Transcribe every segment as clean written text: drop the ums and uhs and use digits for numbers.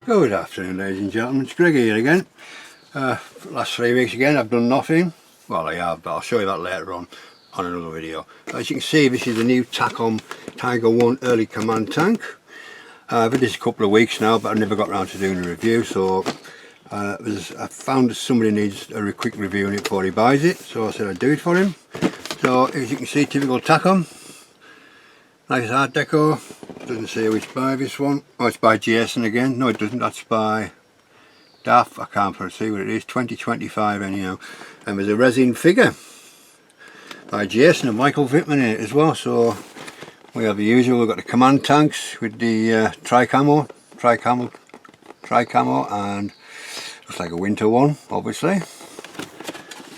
Good afternoon, ladies and gentlemen, it's Greg here again. Last 3 weeks again I've done nothing. Well, I have, but I'll show you that later on another video. As you can see, this is the new Takom Tiger 1 early command tank. I've had this a couple of weeks now, but I've never got around to doing a review, so I found that somebody needs a quick review on it before he buys it, so I said I'd do it for him. So as you can see, typical Takom, nice art deco. Doesn't say which by this one. Oh, it's by Jason again. No, it doesn't. That's by Daff. I can't see what it is. 2025 anyhow. And there's a resin figure by Jason and Michael Wittman in it as well. So we have the usual. We've got the command tanks with the tri-camo, and looks like a winter one, obviously.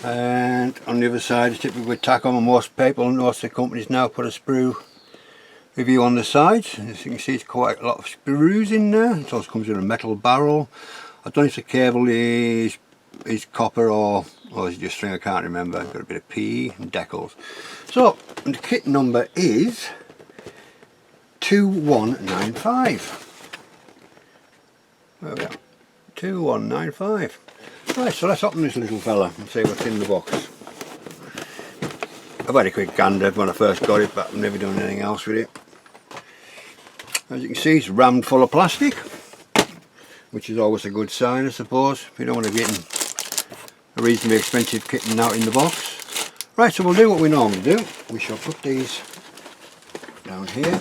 And on the other side, it's typically with Takom, and most people, most of the companies now put a sprue review on the sides. As you can see, it's quite a lot of sprues in there. It also comes with a metal barrel. I don't know if the cable is copper or is it just string, I can't remember. Got a bit of PE and decals. So the kit number is 2195. There we are, 2195. Right, so let's open this little fella and see what's in the box. I've had a quick gander when I first got it, but I've never done anything else with it. As you can see, it's rammed full of plastic, which is always a good sign, I suppose, if you don't want to get a reasonably expensive kit out in the box. Right, so we'll do what we normally do. We shall put these down here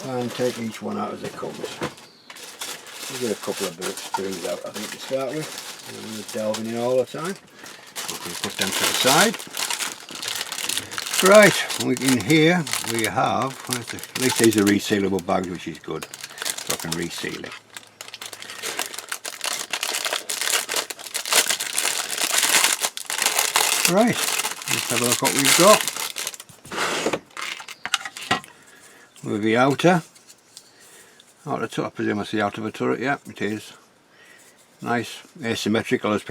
and take each one out as it comes. We'll get a couple of sprues out, I think, to start with. I'm going to delve in all the time. We can put them to the side. Right, in here we have, at least these are resealable bags, which is good, so I can reseal it. Right, let's have a look what we've got. With the outer, I presume that's the outer of a turret, yeah, it is. Nice, asymmetrical as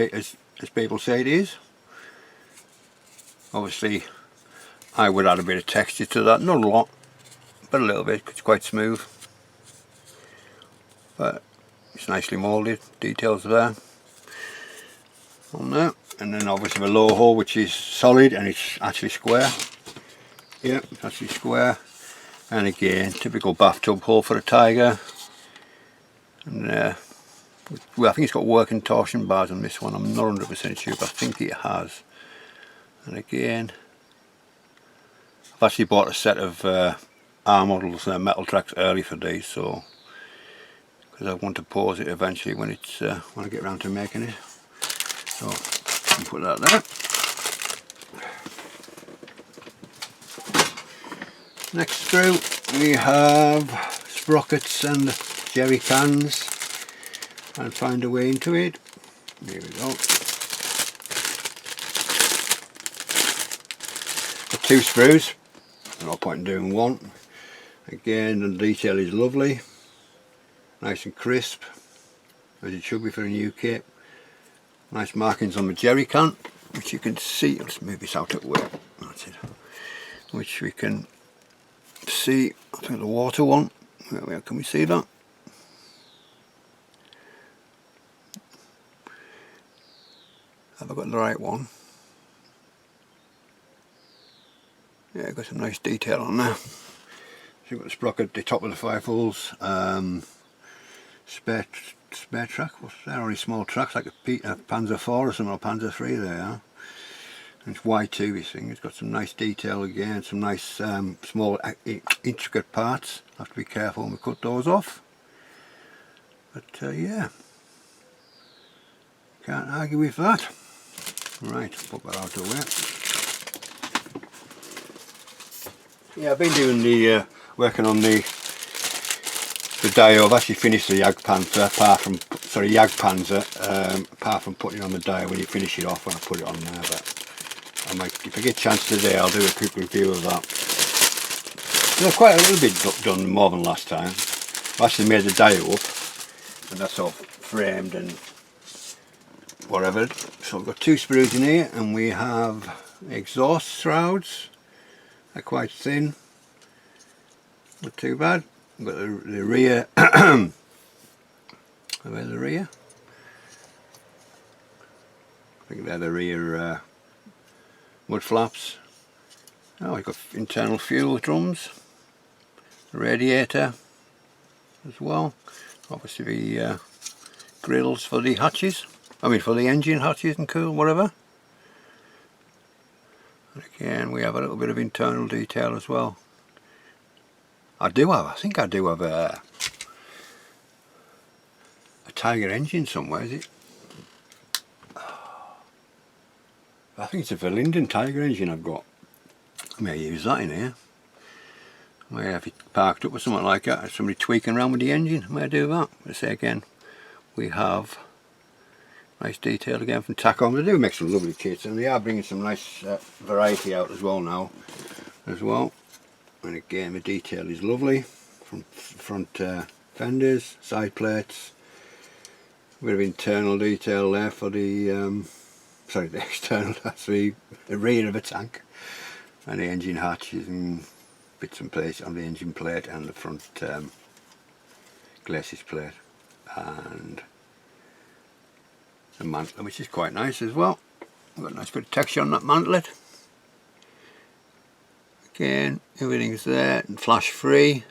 people say it is. Obviously, I would add a bit of texture to that, not a lot, but a little bit, because it's quite smooth. But it's nicely moulded, details there. On there. And then obviously the low hole, which is solid and it's actually square. Yep, it's actually square. And again, typical bathtub hole for a Tiger. And well, I think it's got working torsion bars on this one. I'm not 100% sure, but I think it has. And again, I've actually bought a set of R models metal tracks early for these, so because I want to pause it eventually when it's when I get around to making it. So I'll put that there. Next sprue we have sprockets and jerry cans, and find a way into it. There we go. Two sprues, no point in doing one. Again, the detail is lovely, nice and crisp, as it should be for a new kit. Nice markings on the jerry can, which you can see. Let's move this out of the way. That's it. Which we can see. I think the water one. There we are. Can we see that? Have I got the right one? Yeah, got some nice detail on there. So you've got the sprocket at the top of the firefalls, spare track, what's there, only small tracks like a Panzer 4 or something, or Panzer 3 there. And it's Y2 this thing, it's got some nice detail again, some nice small intricate parts. Have to be careful when we cut those off. But yeah, can't argue with that. Right, put that out of the way. Yeah, I've been doing the working on the dial. I've actually finished the Jagdpanzer, apart from putting it on the dial when you finish it off when I put it on there. But I might, if I get a chance today, I'll do a quick review of that. There's quite a little bit done more than last time. I've actually made the dial up, and that's all framed and whatever. So we've got two sprues in here, and we have exhaust shrouds. They're quite thin, not too bad. We've got the rear. Where's the rear? I think they're the rear mud flaps. Oh, we've got internal fuel drums, the radiator as well. Obviously the grills for the hatches. I mean for the engine hatches and cool, whatever. And again, we have a little bit of internal detail as well. I think I do have a Tiger engine somewhere, is it? I think it's a Verlinden Tiger engine I've got. I may use that in here. I may have it parked up or something like that, somebody tweaking around with the engine, I may do that. But say again, we have nice detail again from Takom. They do make some lovely kits, and they are bringing some nice variety out as well now. And again, the detail is lovely. From front fenders, side plates, a bit of internal detail there for the sorry, the external, that's the rear of a tank, and the engine hatches and bits and pieces on the engine plate and the front glacis plate, and the mantlet, which is quite nice as well. We've got a nice bit of texture on that mantlet. Again, everything's there and flash free.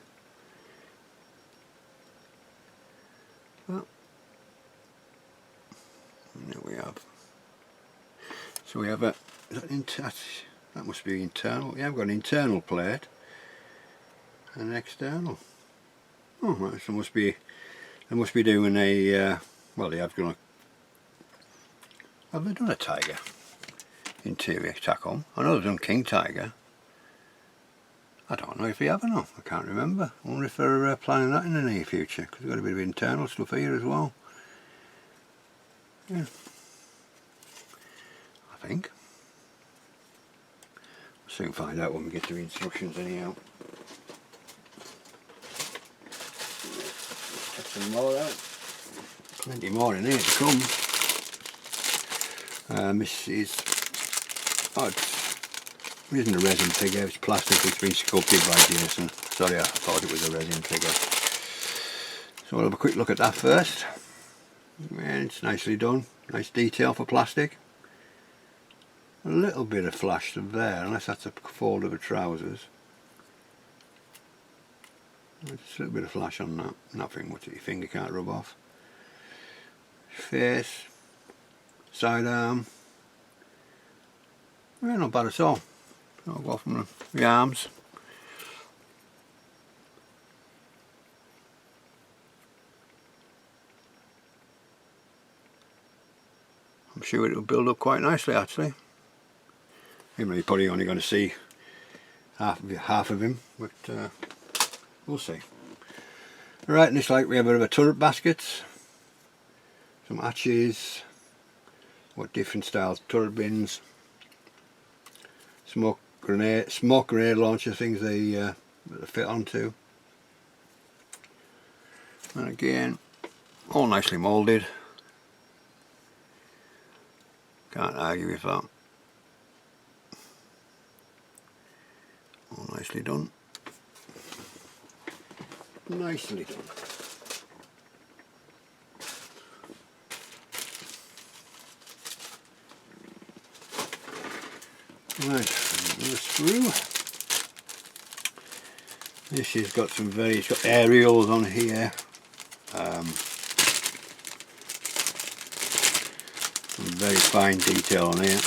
Well, there we have. So we have a, that must be internal. Yeah, I've got an internal plate and an external. Oh, right, so they must be doing a, well, they have done a, have they done a Tiger interior Takom? I know they've done King Tiger. I don't know if they have or not, I can't remember. I wonder if they're planning that in the near future, because we've got a bit of internal stuff here as well. Yeah. I think. We'll soon find out when we get to the instructions anyhow. Get some more out. Plenty more in here to come. This is, oh, it isn't a resin figure, it's plastic, it's been sculpted by Jason. Sorry, I thought it was a resin figure. So we'll have a quick look at that first. And it's nicely done, nice detail for plastic. A little bit of flash there, unless that's a fold of the trousers. Just a little bit of flash on that, nothing much that your finger can't rub off. Face, side arm, yeah, not bad at all. I'll go from the arms. I'm sure it will build up quite nicely actually. Even though you're probably only going to see half of him, but we'll see. Right, and it's like we have a bit of a turret basket, some hatches, what different styles, turret bins, smoke grenade launcher things they fit onto, and again, all nicely moulded. Can't argue with that. All nicely done. Nicely done. Right, another sprue. This has got some it's got aerials on here. Some very fine detail on here.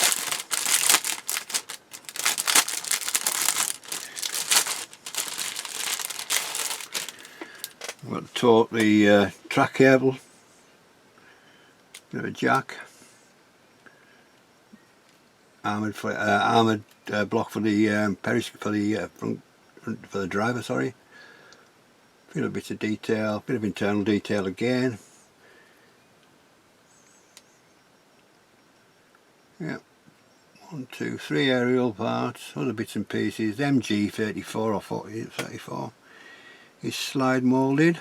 We've got the track cable, bit of a jack, armoured block for the for the driver. Sorry, a few little bits of detail, bit of internal detail again. Yeah, 1, 2, 3 aerial parts, other bits and pieces. MG 34 or 34 is slide moulded,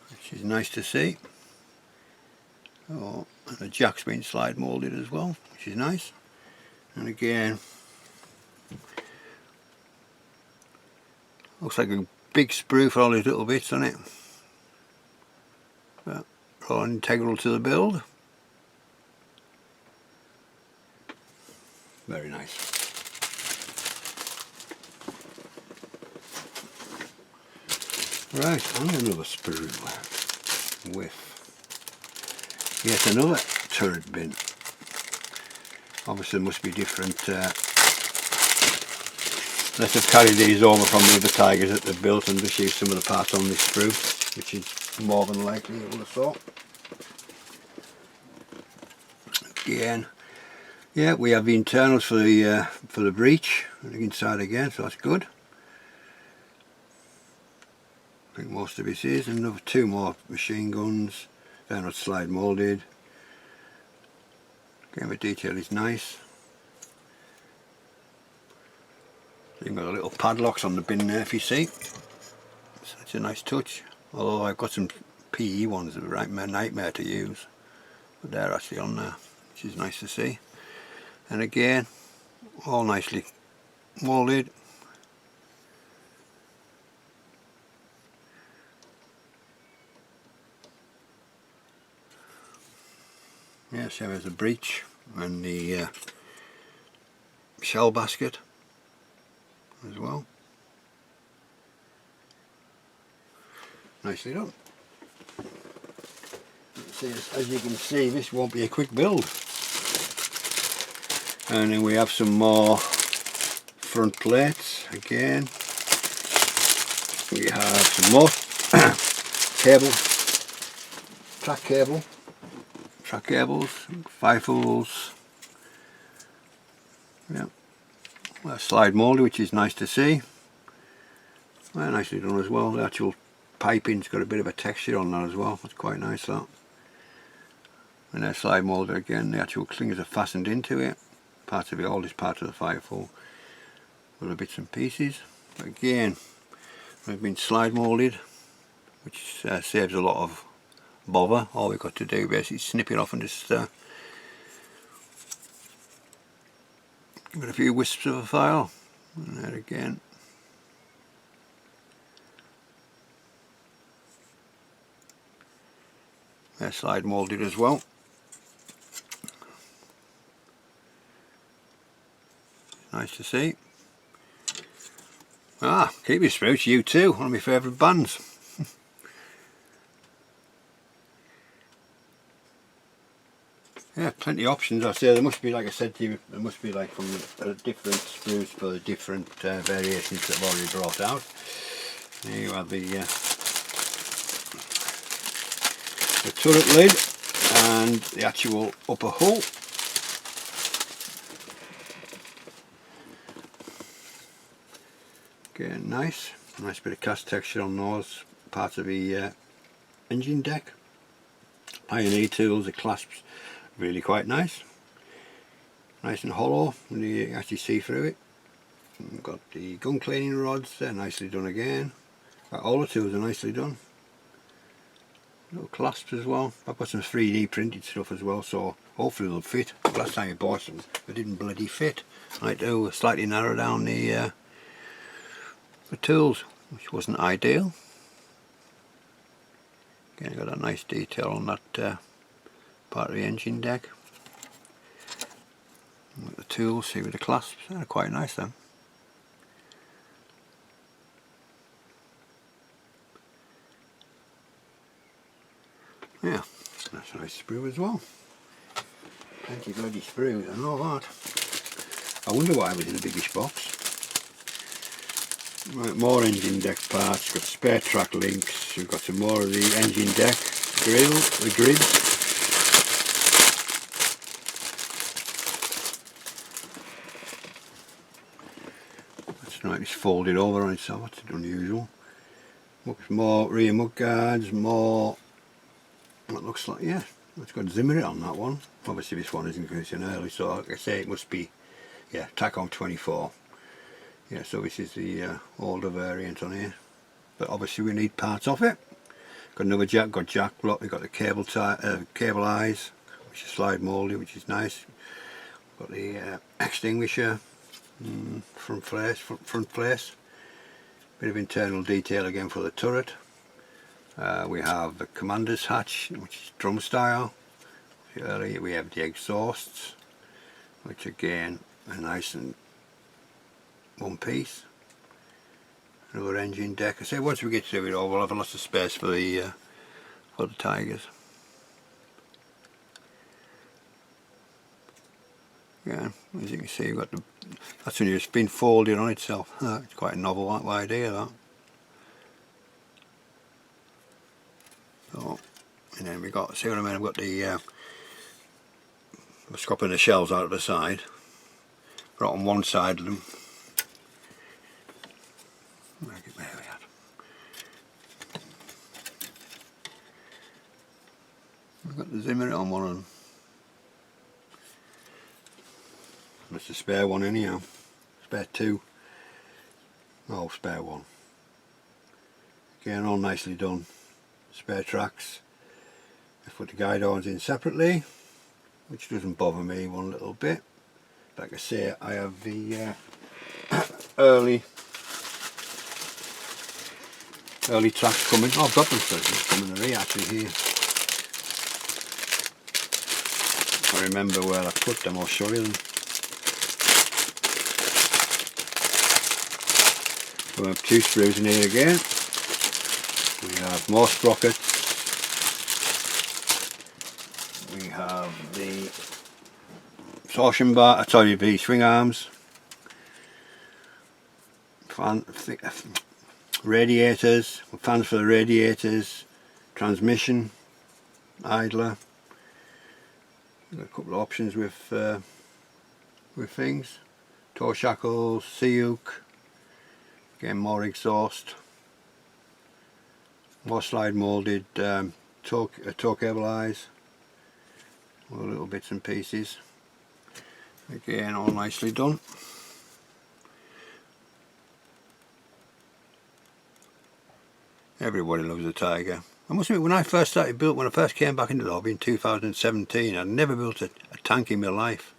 which is nice to see. Oh, and the jack's been slide moulded as well, which is nice. And again, looks like a big sprue for all these little bits on it, but all integral to the build. Very nice. Right, and another sprue with yet another turret bin. Obviously there must be different, let's have carried these over from the other Tigers that they've built and just use some of the parts on this sprue, which is more than likely, I would have thought. Again, yeah, we have the internals for the breech inside again, so that's good. I think most of this is. Another two more machine guns. They're not slide moulded. Again, the detail is nice. You've got the little padlocks on the bin there if you see. So it's a nice touch. Although I've got some PE ones that are right nightmare to use. But they're actually on there, which is nice to see. And again, all nicely moulded. Yeah, so there's the breech and the shell basket as well. Nicely done. As you can see, this won't be a quick build. And then we have some more front plates again. We have some more cable, track cables, fifles. Yeah, well, slide molded, which is nice to see. Well, nicely done as well. The actual piping's got a bit of a texture on that as well. That's quite nice, that. And they're slide molded again. The actual clingers are fastened into it. Part of it, all this part of the fifle, with the bits and pieces. But again, they've been slide molded, which saves a lot of bother. All we've got to do basically is snip it off and just give it a few wisps of a file. And there again. They're slide moulded as well. Nice to see. Ah, keep your sprouts, you too, one of my favourite bands. Yeah, plenty of options. I say there must be, like I said to you, there must be like from different sprues for the different variations that I've already brought out. Here you have the turret lid and the actual upper hull. Again, nice bit of cast texture on those parts of the engine deck. Pioneer tools, the clasps, really quite nice and hollow when you actually see through it. We've got the gun cleaning rods, they're nicely done again. All the tools are nicely done. Little clasps as well. I've got some 3D printed stuff as well, so hopefully they'll fit. Last time I bought them, they didn't bloody fit. I had to slightly narrow down the tools, which wasn't ideal. Again, got a nice detail on that part of the engine deck. With the tools, see with the clasps, they're quite nice then. Yeah, that's a nice sprue as well. Plenty bloody sprues, I know that. I wonder why I was in a biggish box. Right, more engine deck parts, got spare track links, we've got some more of the engine deck grill, the grids. That's right, it's folded over on itself, that's unusual. More rear mud guards, more, what looks like, yeah, it's got Zimmerit on that one. Obviously this one isn't because it's an early, so like I say it must be, yeah, Takom 24. Yeah, so this is the older variant on here, but obviously we need parts of it. Got another jack, got jack block, we've got the cable eyes, which is slide moulded, which is nice. Got the extinguisher, front place, Bit of internal detail again for the turret. We have the commander's hatch, which is drum style. Here we have the exhausts, which again are nice and one piece. Another engine deck. I say once we get through it all, we'll have lots of space for the Tigers. Yeah, as you can see, you've got that's when it's been folded on itself. It's quite a novel idea, that. So, and then we got, see what I mean? I've got the scrapping the shells out of the side. Right on one side of them. Where we at? We've got the Zimmer on one of them. That's a spare one anyhow. Spare two. Oh, spare one. Again, all nicely done. Spare tracks. I've put the guide horns in separately, which doesn't bother me one little bit. Like I say, I have the early tracks coming. Oh, I've got them coming in actually here. I remember where I put them, I'll show you them. We have two sprues in here again. We have more sprockets. We have the torsion bar, the swing arms. Radiators, fans for the radiators, transmission, idler. Got a couple of options with things. Toe shackles, C-hook. Again, more exhaust, more slide moulded toe cable eyes, all the little bits and pieces. Again, all nicely done. Everybody loves a Tiger. I must admit, when I first came back into the hobby in 2017, I'd never built a tank in my life.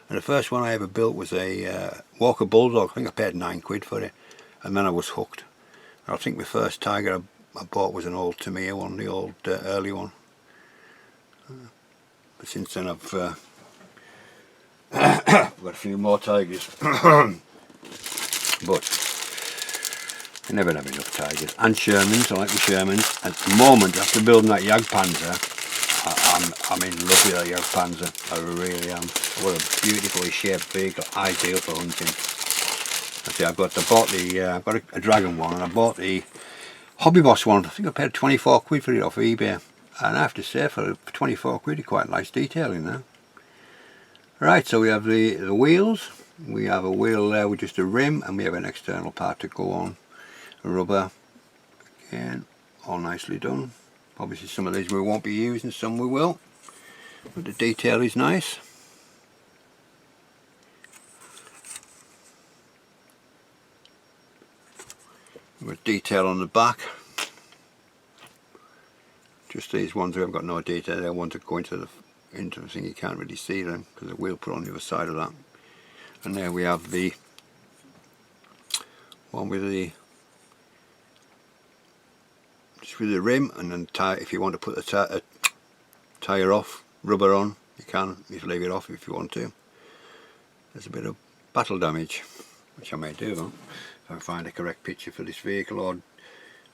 And the first one I ever built was a Walker Bulldog. I think I paid £9 for it. And then I was hooked. I think the first Tiger I bought was an old Tamiya one, the old early one. But since then I've got a few more Tigers. But I never have enough Tigers. And Shermans, I like the Shermans. At the moment, after building that Jagdpanzer, I'm in love with that Jagdpanzer. I really am. What a beautifully shaped vehicle, ideal for hunting. I've got a Dragon one, and I bought the Hobby Boss one. I think I paid £24 for it off eBay, and I have to say, for £24 it's quite nice detailing there. Right, so we have the wheels. We have a wheel there with just a rim, and we have an external part to go on. Rubber, again, all nicely done. Obviously some of these we won't be using, some we will, but the detail is nice. With detail on the back. Just these ones who haven't got no detail, they want to go into the thing, you can't really see them because the wheel put on the other side of that. And there we have the one with the rim, and then if you want to put the tyre off, rubber on, you can. You can leave it off if you want to. There's a bit of battle damage, which I may do if I find a correct picture for this vehicle, or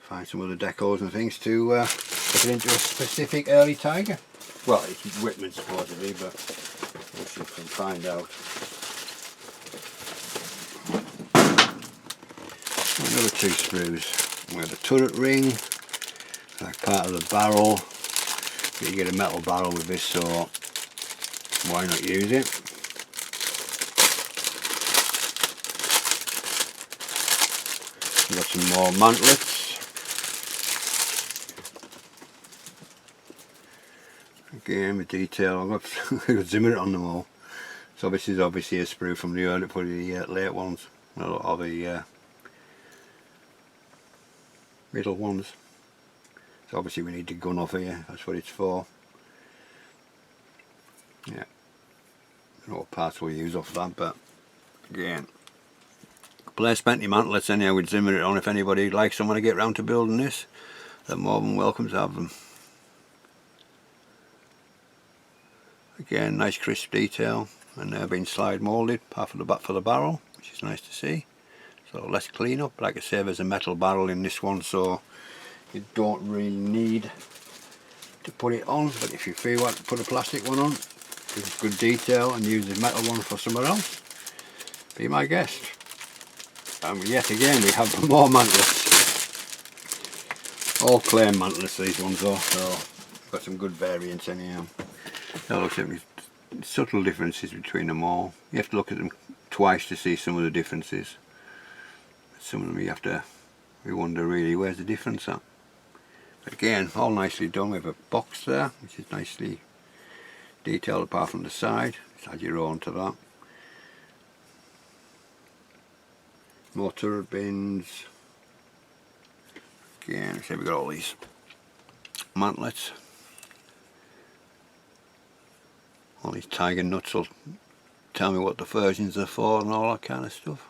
find some other decors and things to put it into a specific early Tiger. Well, it's Whitman supposedly, but we'll see if we can find out. Another two sprues. We have a turret ring, like part of the barrel. You get a metal barrel with this, so why not use it? We've got some more mantlets. Again with detail. I've got Zimmer on them all. So this is obviously a sprue from the early, for the late ones, or the middle ones. So obviously we need the gun off here. That's what it's for. Yeah. I don't know what parts we'll use off that, but again, plenty of mantlets anyhow with Zimmer it on. If anybody would like someone to get round to building this, they're more than welcome to have them. Again, nice crisp detail, and they're being slide moulded, half of the back for the barrel, which is nice to see. So less clean up. Like I say, there's a metal barrel in this one, so you don't really need to put it on, but if you feel like to put a plastic one on, it's good detail, and use the metal one for somewhere else, be my guest. And yet again we have more mantlets. All clay mantlets these ones are, so got some good variants anyhow. Now look at me, subtle differences between them all. You have to look at them twice to see some of the differences. Some of them you wonder really where's the difference at. But again, all nicely done with a box there, which is nicely detailed apart from the side. Just add your own to that. More turret bins. Again, so we've got all these mantlets. All these tiger nuts will tell me what the versions are for and all that kind of stuff.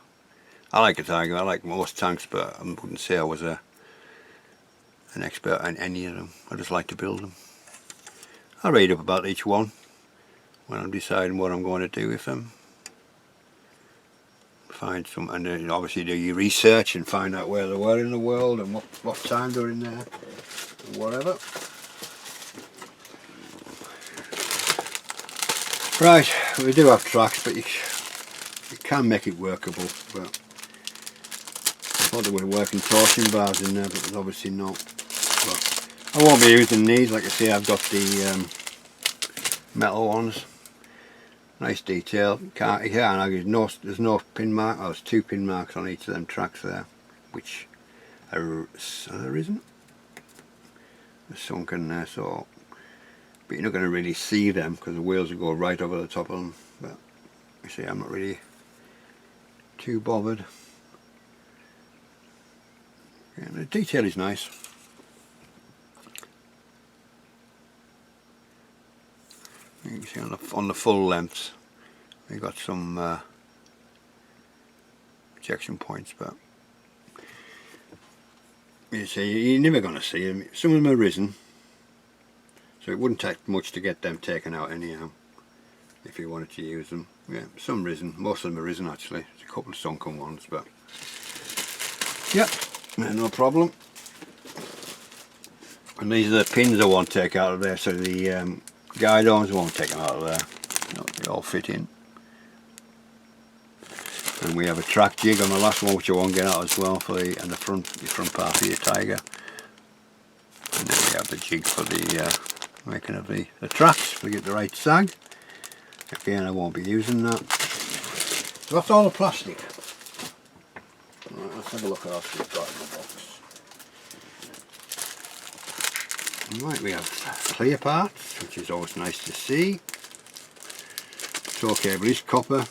I like a tiger, I like most tanks, but I wouldn't say I was an expert on any of them. I just like to build them. I read up about each one when I'm deciding what I'm going to do with them. Find some, and then obviously do your research and find out where they were in the world and what time they're in there and whatever. Right, we do have tracks, but you can make it workable. But I thought there were working torsion bars in there, but there's obviously not. But I won't be using these. Like I say, I've got the metal ones. Nice detail. There's no pin mark. Oh, there's 2 pin marks on each of them tracks there, which are there isn't. They're sunken there, so. But you're not going to really see them because the wheels will go right over the top of them. But you see, I'm not really too bothered. Yeah, the detail is nice. You can see on the full lengths, we've got some projection points, but you see, you're never going to see them. Some of them are risen. So it wouldn't take much to get them taken out anyhow, if you wanted to use them. Yeah, some risen, most of them are risen actually. There's a couple of sunken ones, but yeah, no problem. And these are the pins I won't take out of there, so the guide arms I won't take them out of there. They all fit in. And we have a track jig on the last one, which I won't get out as well, for the front part of your tiger. And then we have the jig for the making of the tracks to get the right sag. Again, I won't be using that. So that's all the plastic. Right, let's have a look at what we've got in the box. Right, we have clear parts, which is always nice to see. Tow cable is copper.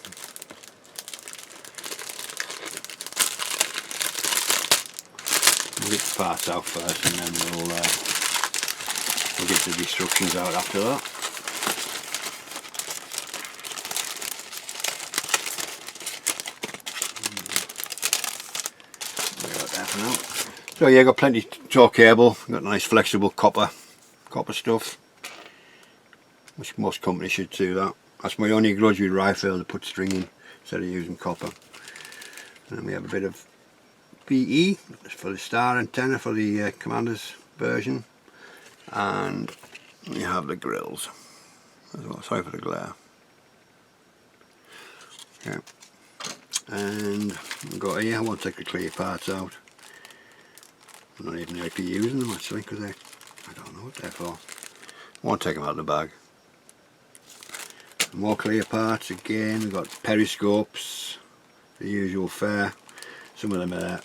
We'll get the parts out first, and then we'll get the instructions out after that. So yeah, got plenty of tow cable, got nice flexible copper stuff, which most companies should do that. That's my only grudge with rifle, to put string in instead of using copper. And then we have a bit of PE for the star antenna for the Commander's version, and we have the grills as well. Sorry for the glare. Yeah, and we've got here. I won't take the clear parts out. I'm not even happy using them actually, because I don't know what they're for. I won't take them out of the bag. More clear parts again. We've got periscopes, the usual fare. Some of them are there.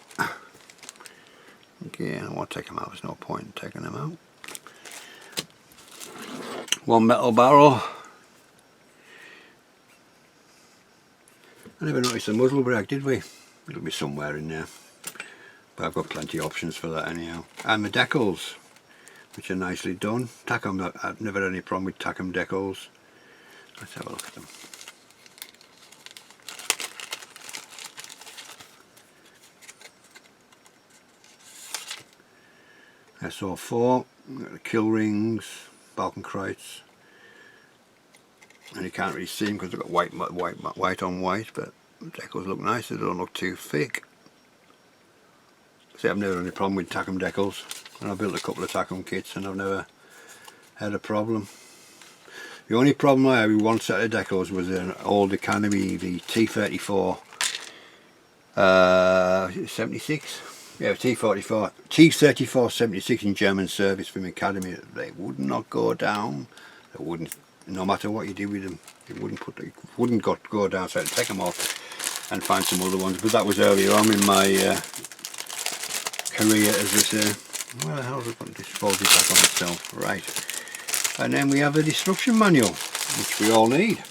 Again, I won't take them out. There's no point in taking them out. One metal barrel. I never noticed the muzzle brake, did we? It'll be somewhere in there. But I've got plenty of options for that anyhow. And the decals, which are nicely done. Takom, I've never had any problem with Takom decals. Let's have a look at them. SO4, we've got the kill rings, balcon crates, and you can't really see them because they've got white on white, but the decals look nice, they don't look too thick. See, I've never had any problem with Takom decals, and I've built a couple of Takom kits and I've never had a problem. The only problem I had with one set of decals was an old Academy, the T34 76. Yeah, T34 76 in German service from Academy. They would not go down. They wouldn't, no matter what you do with them, it wouldn't go down. So I had to take them off and find some other ones. But that was earlier on in my career, as they say. Where the hell have I got to dispose it back on itself? Right. And then we have a destruction manual, which we all need,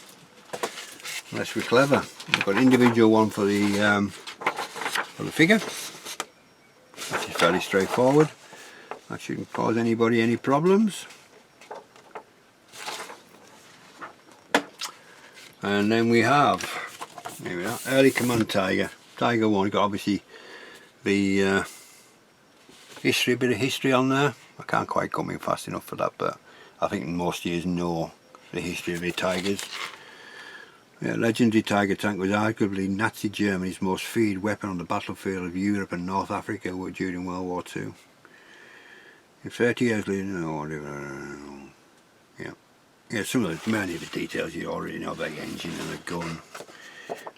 unless we're clever. We've got an individual one for the figure, which is fairly straightforward. That shouldn't cause anybody any problems. And then we have, here we are, Early Command Tiger 1. We've got obviously the history, a bit of history on there. I can't quite come in fast enough for that, but I think most of you know the history of the Tigers. Yeah, legendary Tiger tank was arguably Nazi Germany's most feared weapon on the battlefield of Europe and North Africa during World War II. In 30 years later, yeah, some of many of the details you already know about the engine and the gun.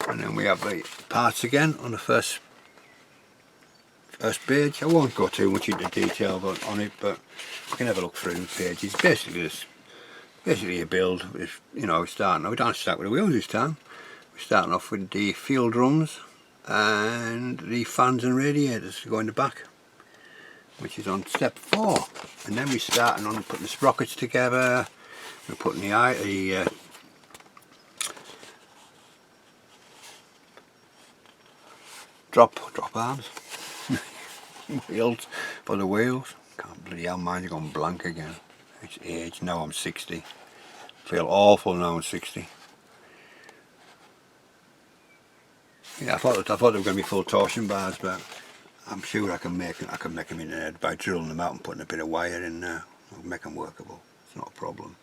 And then we have the parts again on the first page. I won't go too much into detail on it, but you can have a look through the pages. Basically a build. You know, we don't start with the wheels this time. We're starting off with the fuel drums and the fans and radiators to go in the back, which is on step 4. And then we're starting on putting the sprockets together. We're putting the drop arms. Wheels for the wheels. Can't bloody hell, mine's gone blank again. It's age. Now I'm 60. Feel awful now I'm 60. Yeah, I thought they were going to be full torsion bars, but I'm sure I can make them in there by drilling them out and putting a bit of wire in there. I'll make them workable. It's not a problem.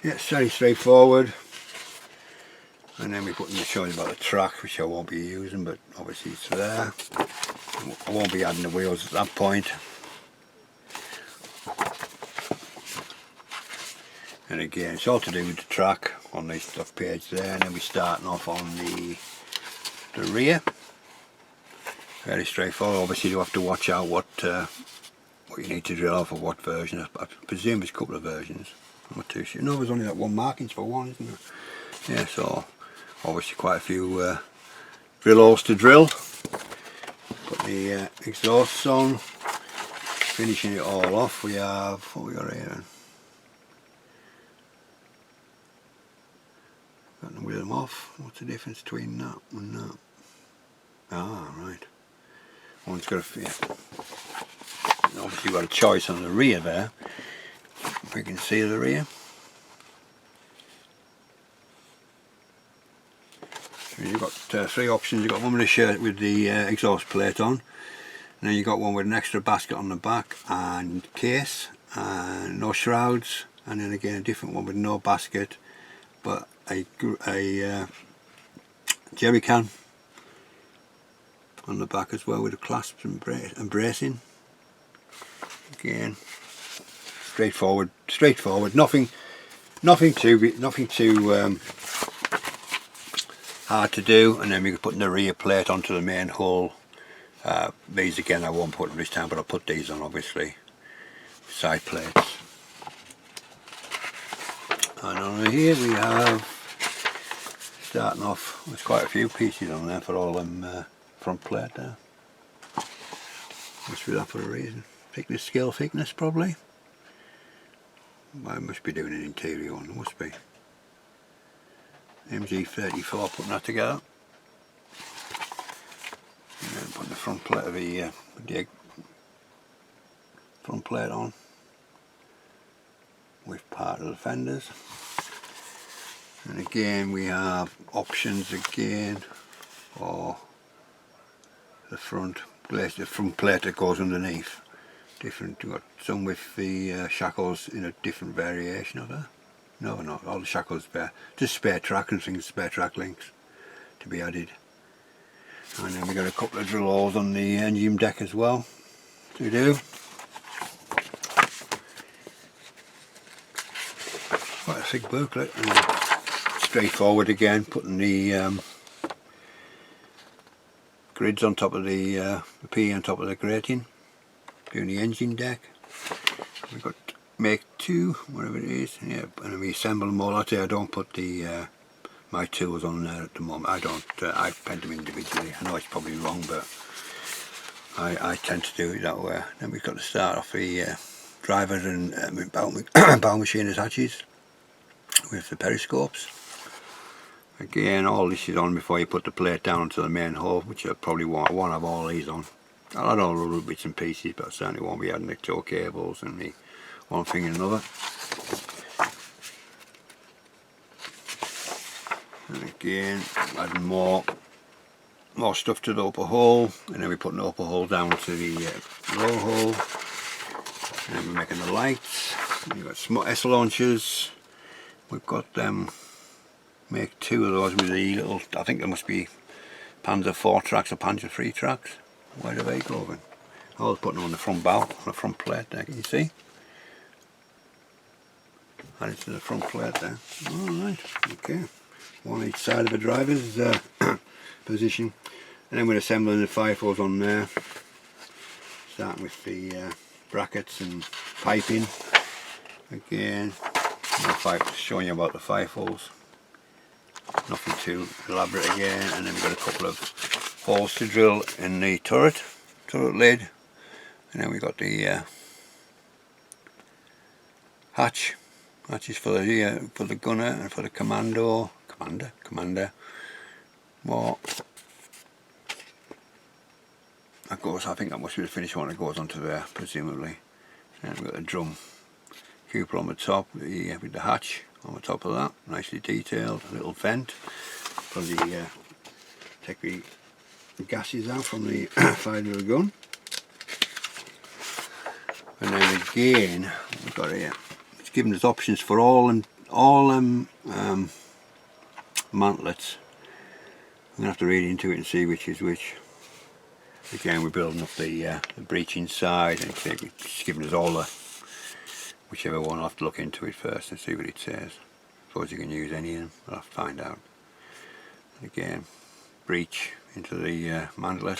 Yeah, it's very straightforward. And then we're putting the showing about the track, which I won't be using, but obviously it's there. I won't be adding the wheels at that point. And again, it's all to do with the track on this stuff page there. And then we're starting off on the rear. Very straightforward. Obviously you have to watch out what you need to drill off or what version. I presume there's a couple of versions. I'm not too sure. No, there's only that one markings for one, isn't there? Yeah, so obviously quite a few drill holes to drill. Put the exhausts on, finishing it all off. We have, what we got here? Got to wheel them off. What's the difference between that and that? Ah, right. One's got a, yeah. Obviously got a choice on the rear there. If we can see the rear. So you've got 3 options. You've got one with a shirt with the exhaust plate on, and then you've got one with an extra basket on the back and case and no shrouds, and then again a different one with no basket but a jerry can on the back as well with the clasps and bracing. Again, straightforward. Nothing too hard to do. And then we can put the rear plate onto the main hull. These again I won't put them this time, but I'll put these on obviously. Side plates. And over here we have, starting off, there's quite a few pieces on there for all them front plate there. Must be that for a reason. Thickness, scale thickness probably. I must be doing an interior one, must be. MG34 putting that together. And then putting the front plate of the front plate on with part of the fenders. And again we have options again for the front plate that goes underneath. different. We've got some with the shackles in a different variation of that. No, not all the shackles spare, just spare track and things, spare track links to be added. And then we've got a couple of drill holes on the engine deck as well to do. Quite a thick booklet, and straightforward again, putting the grids on top of the P on top of the grating, doing the engine deck. We've got make 2, whatever it is, yeah, and we assemble them all. I don't put the my tools on there at the moment. I don't. I paint them individually. I know it's probably wrong, but I tend to do it that way. Then we've got to start off the drivers and bow machiners hatches with the periscopes. Again, all this is on before you put the plate down onto the main hull, which I probably won't have all these on. I'll add all the little bits and pieces, but I certainly won't be adding the tow cables and the one thing and another. And again, adding more stuff to the upper hull, and then we're putting the upper hull down to the lower hull, and then we're making the lights. We've got small S launchers. We've got them. Make 2 of those with the little. I think there must be Panzer 4 tracks or Panzer 3 tracks. Where do they go then? I was putting them on the front bow, on the front plate there. Can you see? Added to the front plate there. Alright, okay. One each side of the driver's position, and then we're assembling the fivefolds on there, starting with the brackets and piping. Again, showing you about the fivefolds, nothing too elaborate again. And then we've got a couple of holes to drill in the turret lid, and then we've got the hatches for the gunner and for the commander. More. That goes. I think that must be the finished one that goes onto there, presumably. And we've got the drum cupola on the top, with the hatch on the top of that, nicely detailed. A little vent for the take the gases out from the side of the gun. And then again, we've got here. It's given us options for all mantlets. I'm going to have to read into it and see which is which. Again, we're building up the breech inside, and it's giving us all the whichever one. I'll have to look into it first and see what it says. Suppose you can use any of them. I'll have to find out. And again, breech into the mantlet,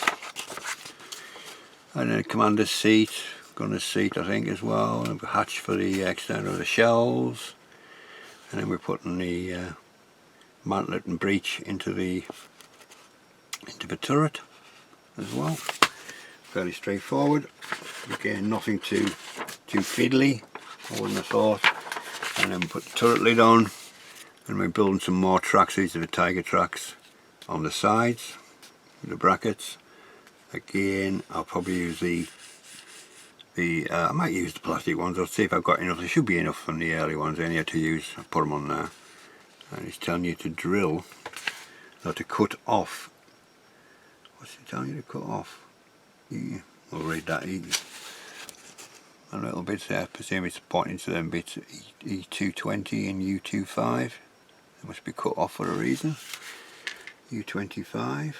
and then a commander's seat, gunner's seat, I think, as well, and a hatch for the external of the shells. And then we're putting the mantlet and breech into the turret as well. Fairly straightforward. Again, nothing too fiddly, I wouldn't have thought. And then we put the turret lid on, and we're building some more tracks. These are the Tiger tracks on the sides with the brackets. Again, I'll probably use I might use the plastic ones. I'll see if I've got enough. There should be enough from the early ones anyhow to use. I'll put them on there. And it's telling you to drill, not to cut off. What's it telling you to cut off? Yeah, we'll read that. A little bit there. I presume it's pointing to them bits E220 and U25. They must be cut off for a reason. U25.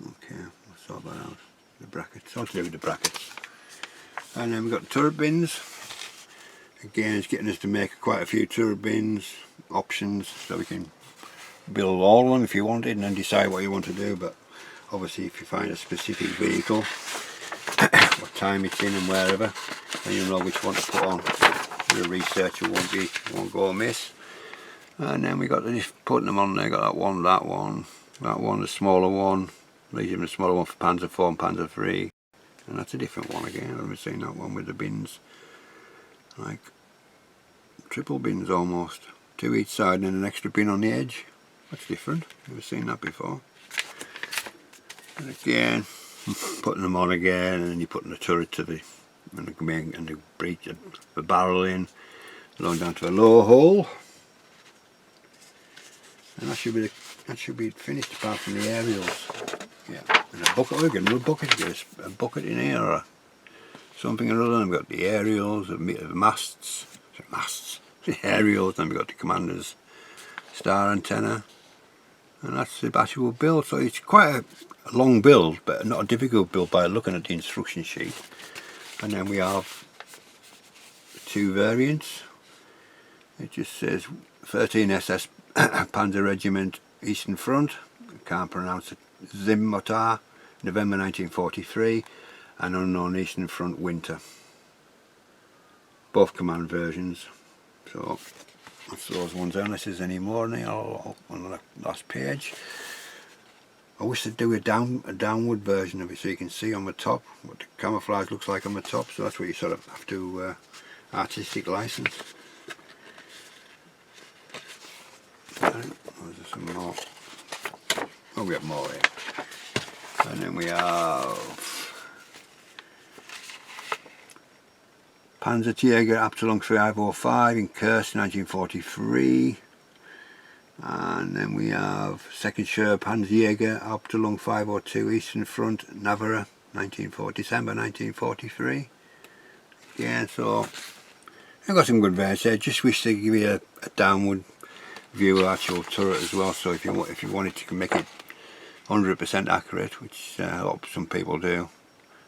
Okay, we'll sort that out. The brackets. I'll do with the brackets. And then we've got the turret bins. Again, it's getting us to make quite a few turret bins options, so we can build all of them if you wanted, and then decide what you want to do. But obviously, if you find a specific vehicle, what time it's in and wherever, then you'll know which one to put on. The researcher won't go amiss. And then we got putting them on there. Got that one, the smaller one. Leaving the smaller one for Panzer 4 and Panzer 3, and that's a different one again. I've never seen that one with the bins, like triple bins almost, 2 each side and then an extra bin on the edge. That's different. Never seen that before. And again, putting them on again, and then you're putting the turret to the breech, the barrel in, along down to a lower hole, and that should be finished apart from the aerials. Yeah, and a bucket. We get another bucket. Get a bucket in here or something or other. And we've got the aerials, the masts, the aerials. Then we've got the commander's star antenna, and that's the actual build. So it's quite a long build, but not a difficult build by looking at the instruction sheet. And then we have two variants. It just says 13 SS Panzer Regiment Eastern Front, can't pronounce it, Zimmotar, November 1943, and Unknown Eastern Front Winter. Both command versions. So that's those ones there, unless there's any more on the last page. I wish they'd do a downward version of it so you can see on the top what the camouflage looks like on the top, so that's what you sort of have to artistic license. There's some more. Oh, we have more here. And then we have Panzerjäger Abteilung 305 in Kursk 1943. And then we have 2nd Schur Panzerjäger Abteilung 502 Eastern Front, Navarra, December 1943. Yeah, so I've got some good variants there. Just wish they give you a downward view of actual turret as well. So if you wanted to make it 100% accurate, which some people do,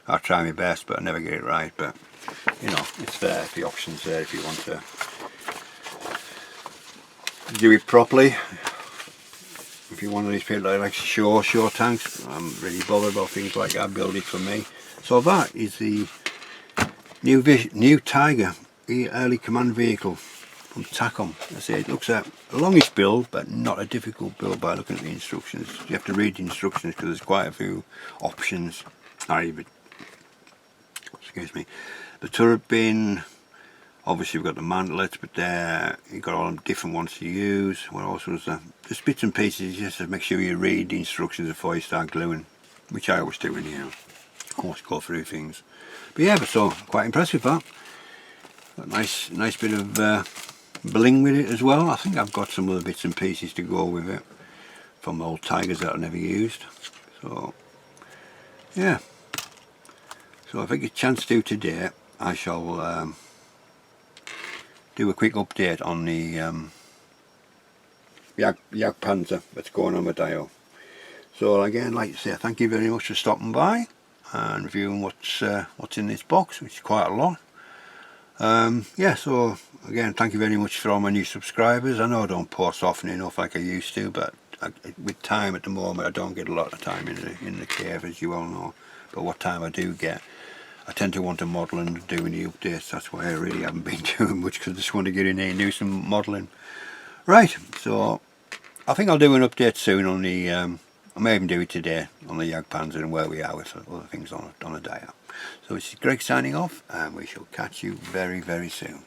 I try my best, but I never get it right. But you know, it's there. The option's there if you want to do it properly. If you're one of these people that likes shore tanks, I'm really bothered about things like that. Build it for me. So that is the new Tiger early command vehicle from Takom. I say it looks at a longish build, but not a difficult build by looking at the instructions. You have to read the instructions because there's quite a few options. Excuse me. The turret bin. Obviously we've got the mantlets, but there you've got all the different ones to use. What else was there? Just bits and pieces, just to make sure you read the instructions before you start gluing, which I always do in here. Always go through things. But yeah, so quite impressed with that. Got a nice bit of bling with it as well. I think I've got some other bits and pieces to go with it from old Tigers that I've never used. So yeah. So if I get a chance to do today, I shall do a quick update on the Jagdpanzer that's going on with Dio. So again, like to say thank you very much for stopping by and reviewing what's in this box, which is quite a lot. Yeah, so again, thank you very much for all my new subscribers. I know I don't post often enough like I used to, but with time at the moment I don't get a lot of time in the cave, as you all know. But what time I do get, I tend to want to model and do any updates. That's why I really haven't been doing much, because I just want to get in there and do some modelling. Right, so I think I'll do an update soon on the, I may even do it today, on the Jagdpanzer and where we are with other things on a dial. So this is Greg signing off, and we shall catch you very, very soon.